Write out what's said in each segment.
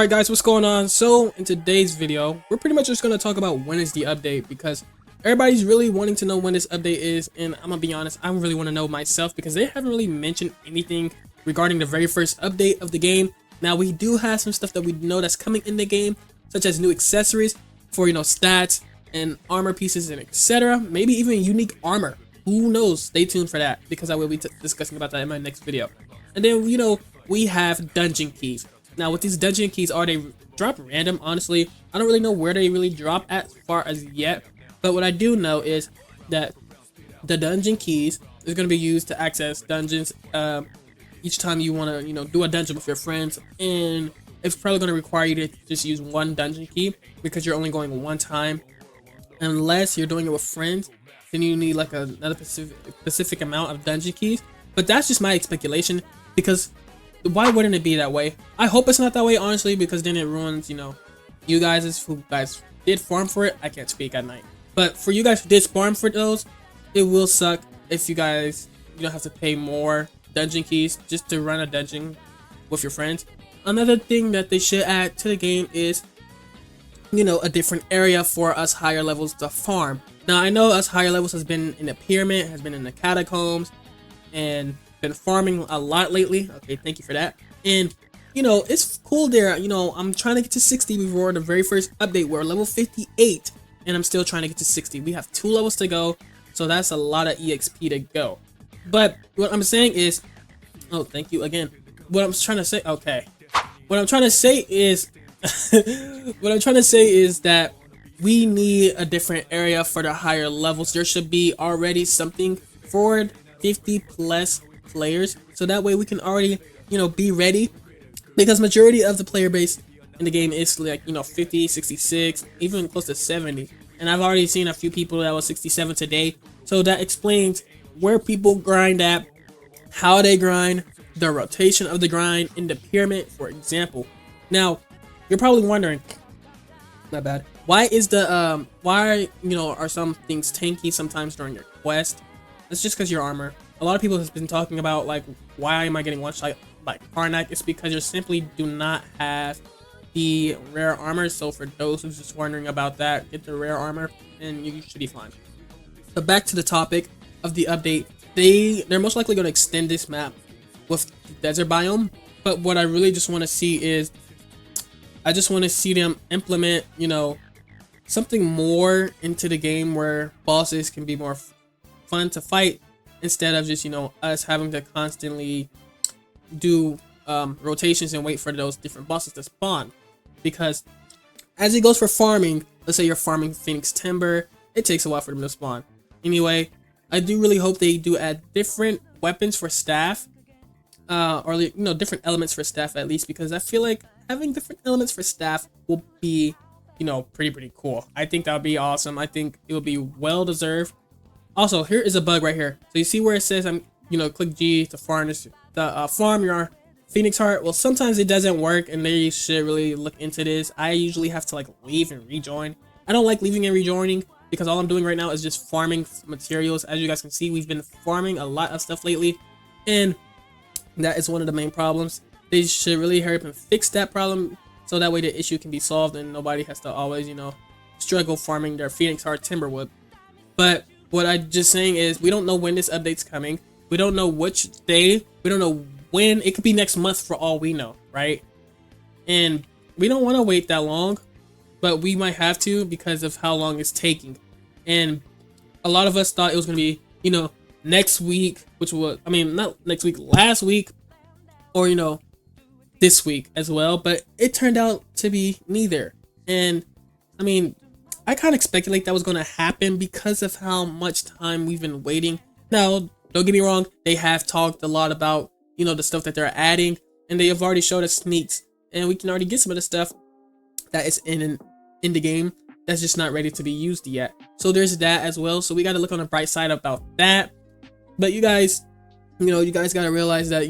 Alright guys, what's going on? So in today's video, we're pretty much just going to talk about when is the update, because everybody's really wanting to know when this update is, and I'm going to be honest, I really want to know myself because they haven't really mentioned anything regarding the very first update of the game. Now we do have some stuff that we know that's coming in the game, such as new accessories for, stats and armor pieces and etc. Maybe even unique armor. Who knows? Stay tuned for that because I will be discussing about that in my next video. And then, we have dungeon keys. Now with these dungeon keys, are they drop random? Honestly, I don't really know where they really drop as far as yet, but what I do know is that the dungeon keys is going to be used to access dungeons each time you want to do a dungeon with your friends, and it's probably going to require you to just use one dungeon key because you're only going one time, unless you're doing it with friends. Then you need like another specific amount of dungeon keys, but that's just my speculation, because why wouldn't it be that way? I hope it's not that way, honestly, because then it ruins, you guys who did farm for it. I can't speak at night, but for you guys who did farm for those, it will suck if you guys don't have to pay more dungeon keys just to run a dungeon with your friends. Another thing that they should add to the game is, a different area for us higher levels to farm. Now I know us higher levels has been in the pyramid, has been in the catacombs, and been farming a lot lately. Okay, thank you for that. And it's cool there. I'm trying to get to 60 before the very first update. We're level 58 and I'm still trying to get to 60. We have 2 levels to go, so that's a lot of EXP to go. But what I'm saying is, oh, thank you again. What I'm trying to say, okay, what I'm trying to say is what I'm trying to say is that we need a different area for the higher levels. There should be already something for 50 plus players, so that way we can already be ready, because majority of the player base in the game is like 50, 66, even close to 70, and I've already seen a few people that was 67 today. So that explains where people grind at, how they grind, the rotation of the grind in the pyramid, for example. Now you're probably wondering, not bad, why is the why are some things tanky sometimes during your quest? It's just because your armor. A lot of people have been talking about, like, why am I getting one shot like Karnak? It's because you simply do not have the rare armor. So for those who's just wondering about that, get the rare armor and you should be fine. But back to the topic of the update, they're most likely going to extend this map with the desert biome. But what I really just want to see is, I just want to see them implement something more into the game where bosses can be more fun to fight, instead of just us having to constantly do rotations and wait for those different bosses to spawn. Because as it goes for farming, let's say you're farming Phoenix Timber, it takes a while for them to spawn. Anyway, I do really hope they do add different weapons for staff, or different elements for staff at least, because I feel like having different elements for staff will be pretty cool. I think that would be awesome. I think it will be well deserved. Also, here is a bug right here. So you see where it says click G to farm this, farm your Phoenix Heart. Well, sometimes it doesn't work, and they should really look into this. I usually have to leave and rejoin. I don't like leaving and rejoining because all I'm doing right now is just farming materials. As you guys can see, we've been farming a lot of stuff lately, and that is one of the main problems. They should really hurry up and fix that problem, so that way the issue can be solved and nobody has to always struggle farming their Phoenix Heart Timberwood. But what I'm just saying is, we don't know when this update's coming. We don't know which day. We don't know when. It could be next month for all we know, right? And we don't want to wait that long, but we might have to because of how long it's taking. And a lot of us thought it was going to be, next week, which was, not next week, last week, or, this week as well. But it turned out to be neither. And, I kind of speculate that was going to happen because of how much time we've been waiting. Now, don't get me wrong, they have talked a lot about, the stuff that they're adding, and they have already showed us sneaks, and we can already get some of the stuff that is in the game that's just not ready to be used yet. So there's that as well. So we got to look on the bright side about that. But you guys, got to realize that,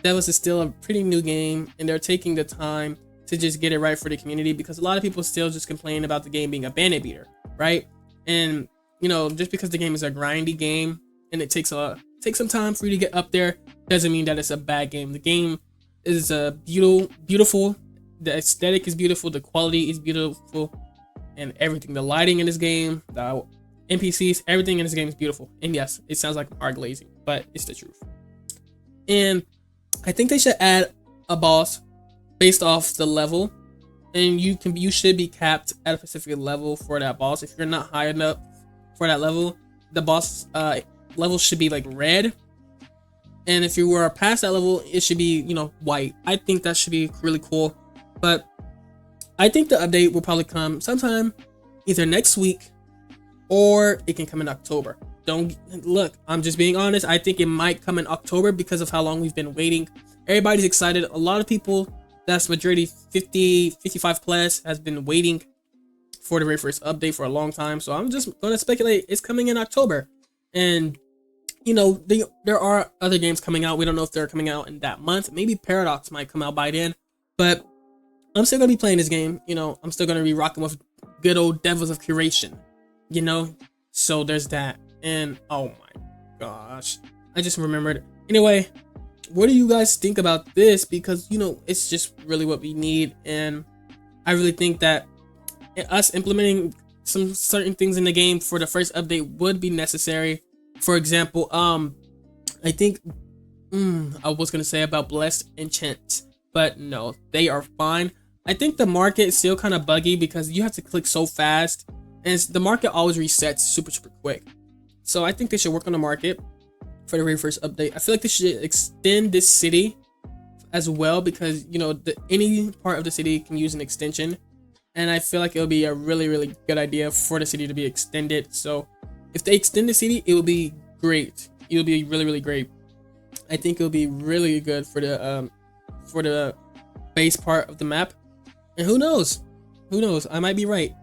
Devas is still a pretty new game, and they're taking the time to just get it right for the community, because a lot of people still just complain about the game being a bandit beater, right? And just because the game is a grindy game and it takes some time for you to get up there, doesn't mean that it's a bad game. The game is a beautiful The aesthetic is beautiful, the quality is beautiful, and everything. The lighting in this game, the NPCs, everything in this game is beautiful. And yes, it sounds like art glazing, but it's the truth. And I think they should add a boss based off the level, and you should be capped at a specific level for that boss. If you're not high enough for that level, the boss level should be like red, and if you were past that level, it should be, you know, white. I think that should be really cool. But I think the update will probably come sometime either next week or it can come in October. Don't look, I'm just being honest. I think it might come in October because of how long we've been waiting. Everybody's excited. A lot of people, that's majority 50, 55 plus, has been waiting for the very first update for a long time. So I'm just going to speculate it's coming in October. And, you know, there are other games coming out. We don't know if they're coming out in that month. Maybe Paradox might come out by then. But I'm still going to be playing this game. You know, I'm still going to be rocking with good old Devas of Curation. You know, so there's that. And oh my gosh, I just remembered. Anyway, what do you guys think about this? Because, you know, it's just really what we need. And I really think that us implementing some certain things in the game for the first update would be necessary. For example, I think I was gonna say about blessed enchants, but no, they are fine. I think the market is still kind of buggy because you have to click so fast, and the market always resets super quick. So I think they should work on the market for the very first update. I feel like they should extend this city as well, because, you know, any part of the city can use an extension, and I feel like it'll be a really good idea for the city to be extended. So if they extend the city, it will be great. It'll be really great. I think it'll be really good for the base part of the map. And who knows? I might be right.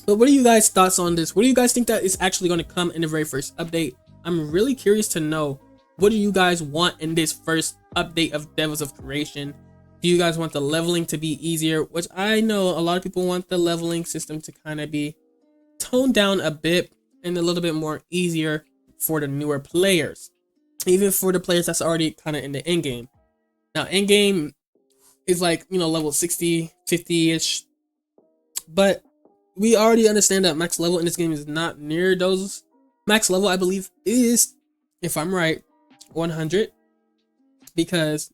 But what are you guys' thoughts on this? What do you guys think that is actually going to come in the very first update? I'm really curious to know. What do you guys want in this first update of Devas of Creation? Do you guys want the leveling to be easier? Which I know a lot of people want the leveling system to kind of be toned down a bit and a little bit more easier for the newer players. Even for the players that's already kind of in the end game. Now, end game is like, you know, level 60, 50-ish. But we already understand that max level in this game is not near those. Max level, I believe, is, if I'm right, 100. Because,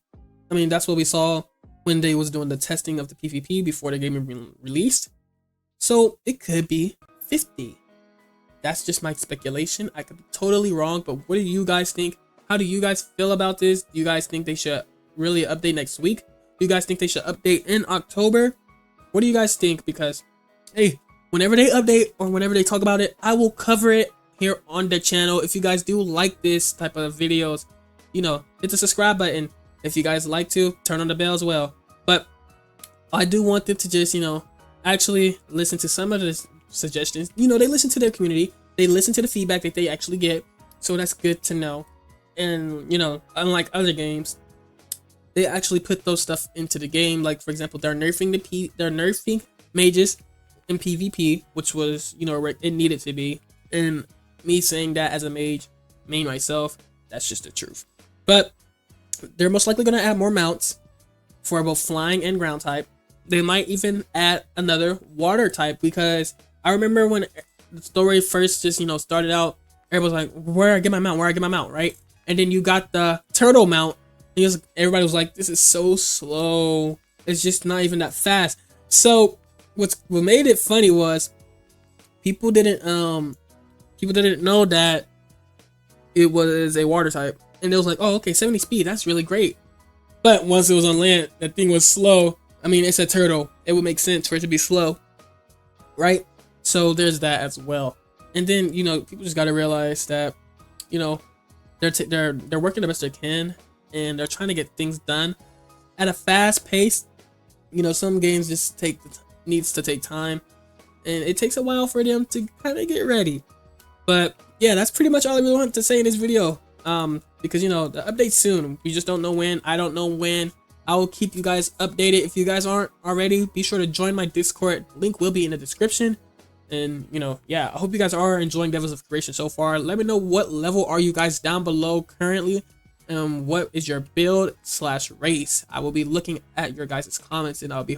I mean, that's what we saw when they was doing the testing of the PvP before the game had been released. So it could be 50. That's just my speculation. I could be totally wrong, but what do you guys think? How do you guys feel about this? Do you guys think they should really update next week? Do you guys think they should update in October? What do you guys think? Because, hey, whenever they update or whenever they talk about it, I will cover it here on the channel. If you guys do like this type of videos, you know, hit the subscribe button. If you guys like to, turn on the bell as well. But I do want them to just, you know, actually listen to some of the suggestions. You know, they listen to their community. They listen to the feedback that they actually get. So that's good to know. And, you know, unlike other games, they actually put those stuff into the game. Like, for example, they're nerfing mages in PvP, which was, you know, it needed to be. And me saying that as a mage, me myself, that's just the truth. But they're most likely going to add more mounts for both flying and ground type. They might even add another water type, because I remember when the story first just, you know, started out, everybody was like, where I get my mount, right? And then you got the turtle mount. Everybody was like, this is so slow. It's just not even that fast. So what made it funny was people didn't know that it was a water type. And they was like, oh, okay, 70 speed, that's really great. But once it was on land, that thing was slow. I mean, it's a turtle. It would make sense for it to be slow, right? So there's that as well. And then, you know, people just got to realize that, you know, they're working the best they can, and they're trying to get things done at a fast pace. You know, some games just needs to take time, and it takes a while for them to kind of get ready. But yeah, that's pretty much all I really wanted to say in this video. Because, you know, the update's soon. We just don't know when. I don't know when. I will keep you guys updated. If you guys aren't already, be sure to join my Discord. Link will be in the description. And, you know, yeah, I hope you guys are enjoying Devas of Creation so far. Let me know what level are you guys down below currently. What is your build / race? I will be looking at your guys' comments, and I'll be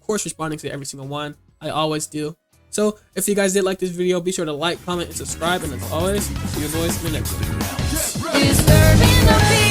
course responding to every single one. I always do. So if you guys did like this video, be sure to like, comment, and subscribe. And as always, see you boys in the next video.